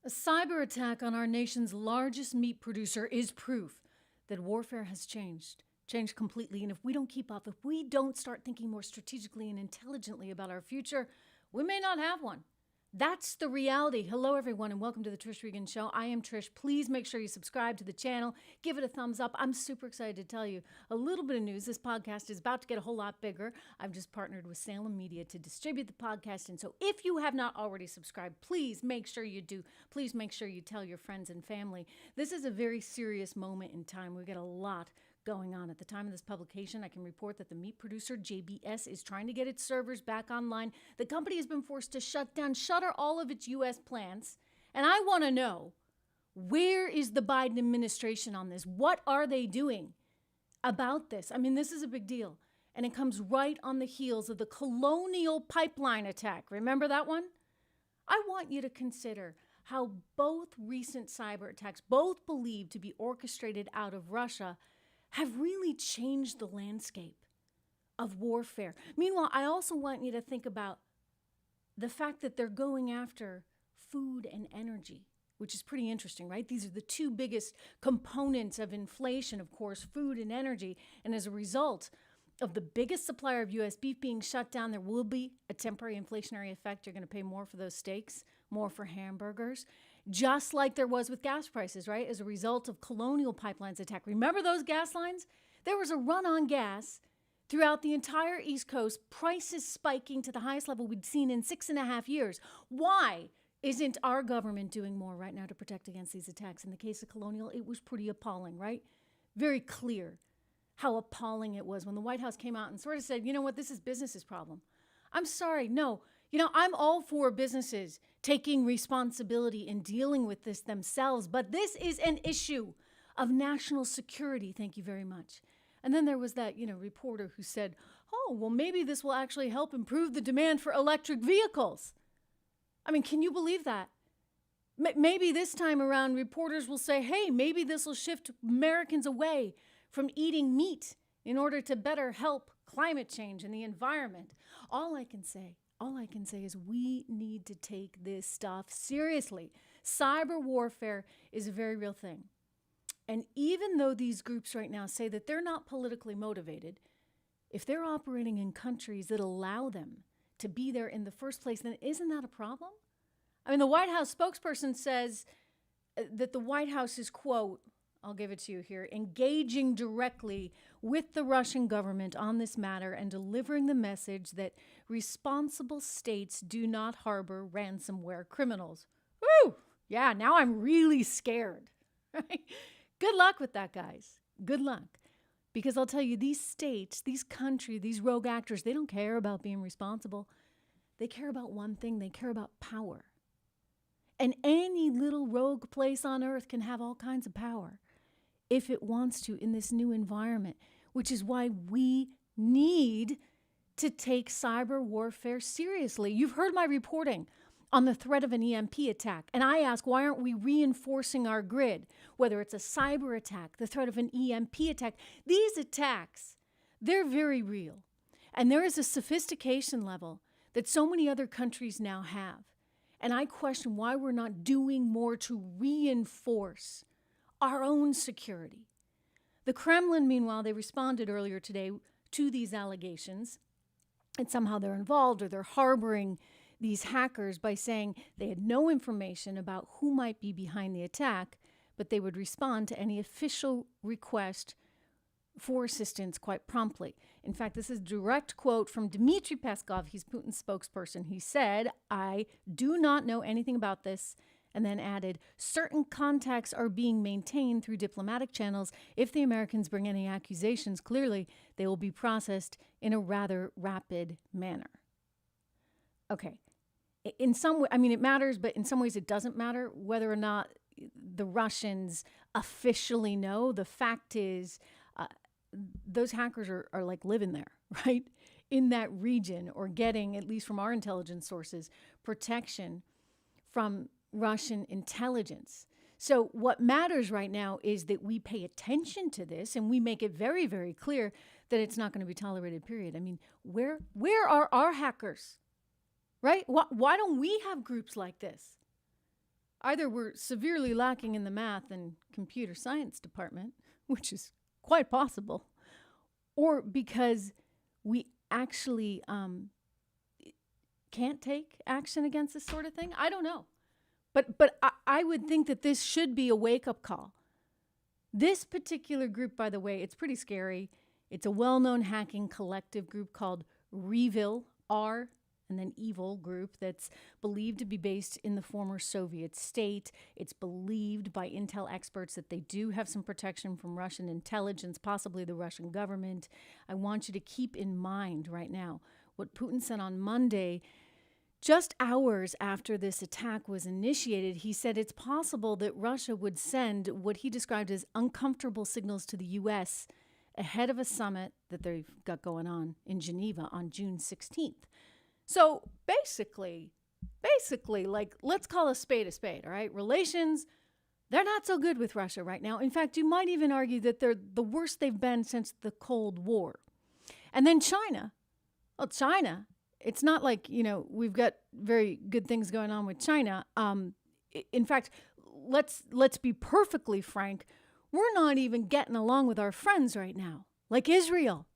A cyber attack on our nation's largest meat producer is proof that warfare has changed completely. And if we don't keep up, if we don't start thinking more strategically and intelligently about our future, we may not have one. That's the reality. Hello, everyone, and welcome to the Trish Regan Show. I am Trish. Please make sure you subscribe to the channel. Give it a thumbs up. I'm super excited to tell you a little bit of news. This podcast is about to get a whole lot bigger. I've just partnered with Salem Media to distribute the podcast. And so if you have not already subscribed, please make sure you do. Please make sure you tell your friends and family. This is a very serious moment in time. We've got a lot going on. At the time of this publication, I can report that the meat producer JBS is trying to get its servers back online. The company has been forced to shutter all of its U.S. plants. And I want to know, where is the Biden administration on this? What are they doing about this? I mean, this is a big deal. And it comes right on the heels of the Colonial Pipeline attack. Remember that one? I want you to consider how both recent cyber attacks, both believed to be orchestrated out of Russia, have really changed the landscape of warfare. Meanwhile, I also want you to think about the fact that they're going after food and energy, which is pretty interesting, right? These are the two biggest components of inflation, of course, food and energy. And as a result of the biggest supplier of U.S. beef being shut down, there will be a temporary inflationary effect. You're going to pay more for those steaks, more for hamburgers, just like there was with gas prices, right? As a result of Colonial Pipeline's attack. Remember those gas lines? There was a run on gas throughout the entire East Coast, prices spiking to the highest level we'd seen in 6.5 years. Why isn't our government doing more right now to protect against these attacks? In the case of Colonial, it was pretty appalling, right? Very clear how appalling it was when the White House came out and sort of said, you know what, this is business's problem. I'm sorry, no. I'm all for businesses taking responsibility and dealing with this themselves, but this is an issue of national security. Thank you very much. And then there was that, reporter who said, oh, well, maybe this will actually help improve the demand for electric vehicles. I mean, can you believe that? Maybe this time around, reporters will say, hey, maybe this will shift Americans away from eating meat in order to better help climate change and the environment. All I can say is we need to take this stuff seriously. Cyber warfare is a very real thing. And even though these groups right now say that they're not politically motivated, if they're operating in countries that allow them to be there in the first place, then isn't that a problem? I mean, the White House spokesperson says that the White House is, quote, I'll give it to you here, engaging directly with the Russian government on this matter and delivering the message that responsible states do not harbor ransomware criminals. Woo! Yeah, now I'm really scared. Right? Good luck with that, guys. Good luck. Because I'll tell you, these states, these countries, these rogue actors, they don't care about being responsible. They care about one thing. They care about power. And any little rogue place on earth can have all kinds of power if it wants to in this new environment, which is why we need to take cyber warfare seriously. You've heard my reporting on the threat of an EMP attack. And I ask, why aren't we reinforcing our grid? Whether it's a cyber attack, the threat of an EMP attack, these attacks, they're very real. And there is a sophistication level that so many other countries now have. And I question why we're not doing more to reinforce our own security. The Kremlin, meanwhile, they responded earlier today to these allegations, and somehow they're involved or they're harboring these hackers by saying they had no information about who might be behind the attack, but they would respond to any official request for assistance quite promptly. In fact, this is a direct quote from Dmitry Peskov. He's Putin's spokesperson. He said, I do not know anything about this, and then added, certain contacts are being maintained through diplomatic channels. If the Americans bring any accusations, clearly they will be processed in a rather rapid manner. Okay. In some way, I mean, it matters, but in some ways it doesn't matter whether or not the Russians officially know. The fact is, those hackers are like living there, right? In that region, or getting, at least from our intelligence sources, protection from Russian intelligence. So what matters right now is that we pay attention to this and we make it very, very clear that it's not going to be tolerated, period. I mean, where are our hackers, right? Why don't we have groups like this? either we're severely lacking in the math and computer science department, which is quite possible, or because we actually can't take action against this sort of thing. I don't know. But I would think that this should be a wake-up call. This particular group, by the way, it's pretty scary. It's a well-known hacking collective group called Revil, R, and then Evil group that's believed to be based in the former Soviet state. It's believed by intel experts that they do have some protection from Russian intelligence, possibly the Russian government. I want you to keep in mind right now what Putin said on Monday. Just hours after this attack was initiated, he said it's possible that Russia would send what he described as uncomfortable signals to the U.S. ahead of a summit that they've got going on in Geneva on June 16th. So basically, like, let's call a spade, all right? Relations, they're not so good with Russia right now. In fact, you might even argue that they're the worst they've been since the Cold War. And then China. Well, China, it's not like, we've got very good things going on with China. In fact, let's be perfectly frank. We're not even getting along with our friends right now, like Israel.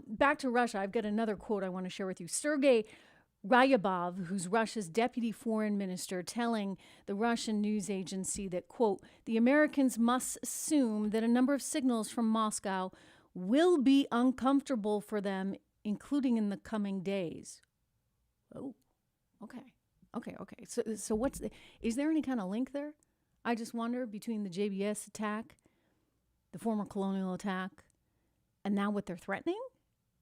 Back to Russia, I've got another quote I want to share with you. Sergei Ryabov, who's Russia's deputy foreign minister, telling the Russian news agency that, quote, the Americans must assume that a number of signals from Moscow will be uncomfortable for them, including in the coming days. Oh, okay. So is there any kind of link there? I just wonder, between the JBS attack, the former colonial attack, and now what they're threatening?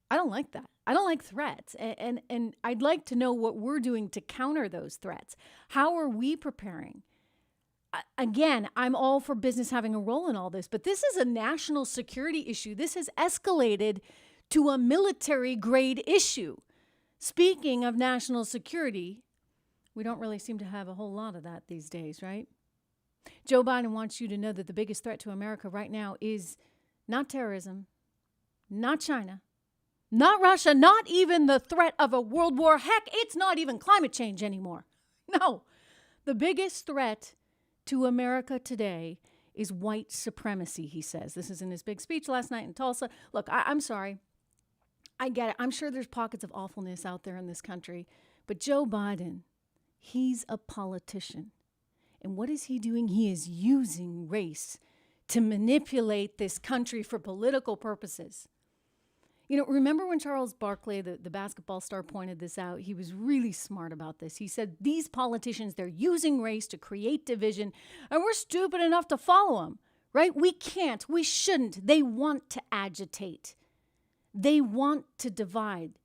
I don't like that. I don't like threats. And I'd like to know what we're doing to counter those threats. How are we preparing? Again, I'm all for business having a role in all this, but this is a national security issue. This has escalated to a military grade issue. Speaking of national security, we don't really seem to have a whole lot of that these days, right? Joe Biden wants you to know that the biggest threat to America right now is not terrorism, not China, not Russia, not even the threat of a world war. Heck, it's not even climate change anymore. No, the biggest threat to America today is white supremacy, he says. This is in his big speech last night in Tulsa. Look, I'm sorry. I get it. I'm sure there's pockets of awfulness out there in this country. But Joe Biden, he's a politician. And what is he doing? He is using race to manipulate this country for political purposes. Remember when Charles Barkley, the basketball star, pointed this out? He was really smart about this. He said, these politicians, they're using race to create division, and we're stupid enough to follow them, right? We can't. We shouldn't. They want to agitate. They want to divide.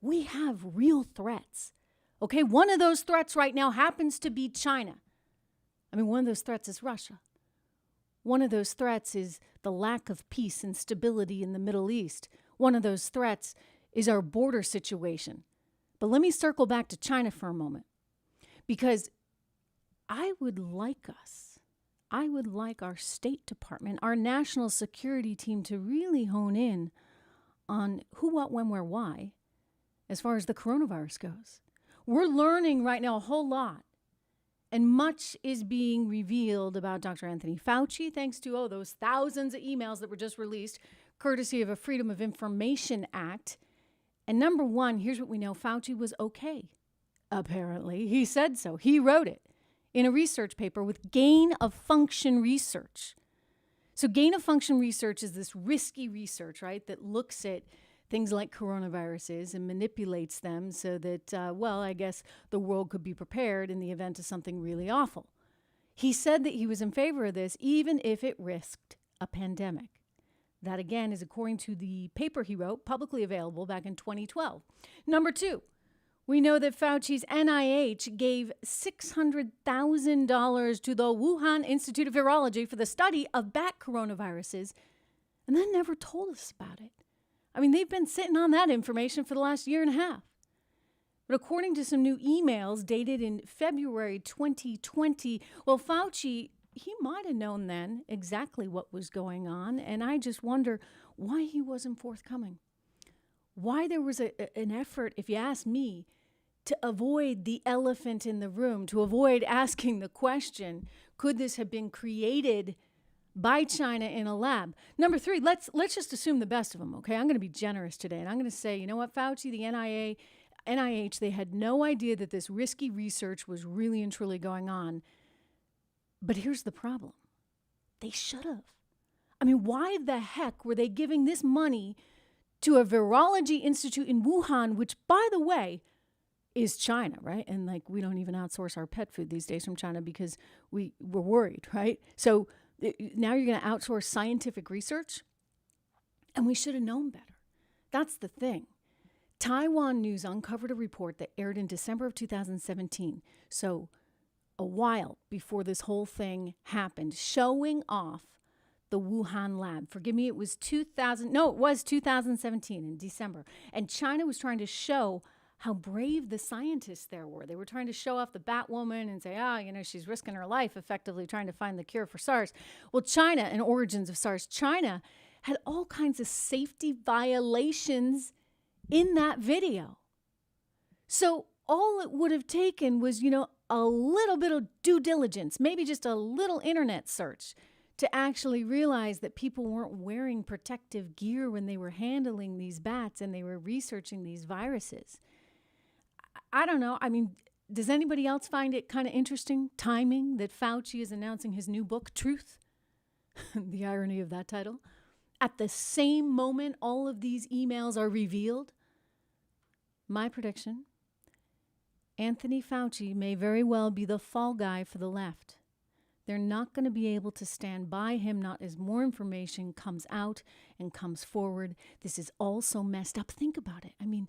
We have real threats. Okay, one of those threats right now happens to be China. One of those threats is Russia. One of those threats is the lack of peace and stability in the Middle East. One of those threats is our border situation. But let me circle back to China for a moment, because I would like our State Department, our national security team, to really hone in on who, what, when, where, why, as far as the coronavirus goes. We're learning right now a whole lot. And much is being revealed about Dr. Anthony Fauci, thanks to, those thousands of emails that were just released, courtesy of a Freedom of Information Act. And number one, here's what we know. Fauci was okay, apparently. He said so. He wrote it in a research paper with gain of function research. So gain of function research is this risky research, right, that looks at things like coronaviruses and manipulates them so that, I guess the world could be prepared in the event of something really awful. He said that he was in favor of this, even if it risked a pandemic. That, again, is according to the paper he wrote, publicly available back in 2012. Number two, we know that Fauci's NIH gave $600,000 to the Wuhan Institute of Virology for the study of bat coronaviruses, and then never told us about it. They've been sitting on that information for the last year and a half. But according to some new emails dated in February 2020, Fauci, he might have known then exactly what was going on. And I just wonder why he wasn't forthcoming. Why there was an effort, if you ask me, to avoid the elephant in the room, to avoid asking the question, could this have been created by China in a lab? Number three, let's just assume the best of them, okay? I'm going to be generous today, and I'm going to say, you know what, Fauci, the NIH, they had no idea that this risky research was really and truly going on. But here's the problem. They should have. I mean, why the heck were they giving this money to a virology institute in Wuhan, which, by the way, is China, right? And like, we don't even outsource our pet food these days from China because we're worried, right? So now you're going to outsource scientific research, and we should have known better. That's the thing. Taiwan News uncovered a report that aired in December of 2017, so a while before this whole thing happened, showing off the Wuhan lab. Forgive me, it was 2017 in December. And China was trying to show how brave the scientists there were. They were trying to show off the Batwoman and say, she's risking her life effectively trying to find the cure for SARS. Well, China and origins of SARS, China had all kinds of safety violations in that video. So all it would have taken was, a little bit of due diligence, maybe just a little internet search to actually realize that people weren't wearing protective gear when they were handling these bats and they were researching these viruses. I don't know. I mean, does anybody else find it kind of interesting timing that Fauci is announcing his new book, Truth? The irony of that title. At the same moment all of these emails are revealed. My prediction, Anthony Fauci may very well be the fall guy for the left. They're not going to be able to stand by him, not as more information comes out and comes forward. This is all so messed up. Think about it. I mean,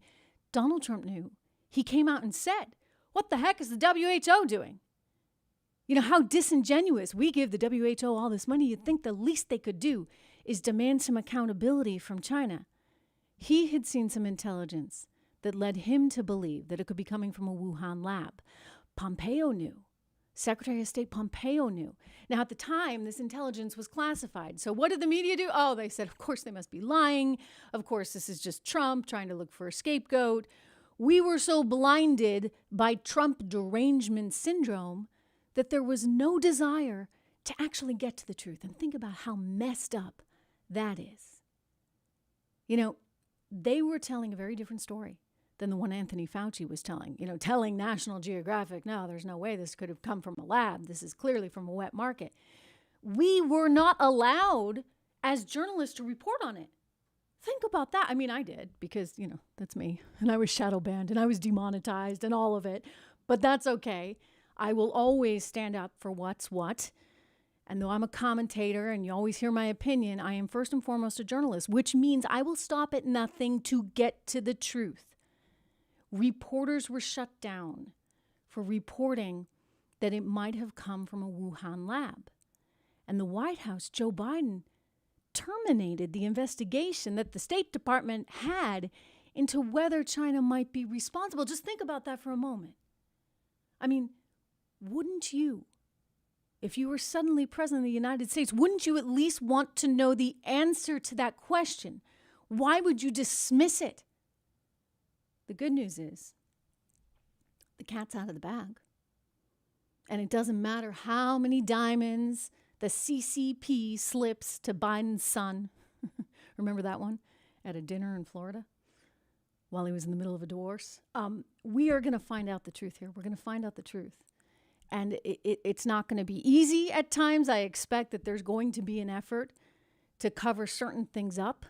Donald Trump knew. He came out and said, what the heck is the WHO doing? How disingenuous. We give the WHO all this money. You'd think the least they could do is demand some accountability from China. He had seen some intelligence that led him to believe that it could be coming from a Wuhan lab. Pompeo knew. Secretary of State Pompeo knew. Now, at the time, this intelligence was classified. So what did the media do? Oh, they said, of course, they must be lying. Of course, this is just Trump trying to look for a scapegoat. We were so blinded by Trump derangement syndrome that there was no desire to actually get to the truth. And think about how messed up that is. They were telling a very different story than the one Anthony Fauci was telling. Telling National Geographic, no, there's no way this could have come from a lab. This is clearly from a wet market. We were not allowed as journalists to report on it. Think about that. I mean, I did because, that's me. And I was shadow banned and I was demonetized and all of it. But that's okay. I will always stand up for what's what. And though I'm a commentator and you always hear my opinion, I am first and foremost a journalist, which means I will stop at nothing to get to the truth. Reporters were shut down for reporting that it might have come from a Wuhan lab. And the White House, Joe Biden, terminated the investigation that the State Department had into whether China might be responsible. Just think about that for a moment. I mean, wouldn't you, if you were suddenly president of the United States, wouldn't you at least want to know the answer to that question? Why would you dismiss it? The good news is the cat's out of the bag. And it doesn't matter how many diamonds the CCP slips to Biden's son. Remember that one? At a dinner in Florida while he was in the middle of a divorce. We are going to find out the truth here. We're going to find out the truth. And it's not going to be easy at times. I expect that there's going to be an effort to cover certain things up.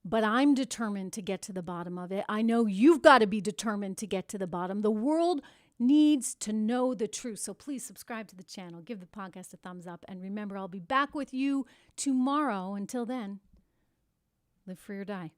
But I'm determined to get to the bottom of it. I know you've got to be determined to get to the bottom. The world needs to know the truth. So please subscribe to the channel. Give the podcast a thumbs up. And remember, I'll be back with you tomorrow. Until then, live free or die.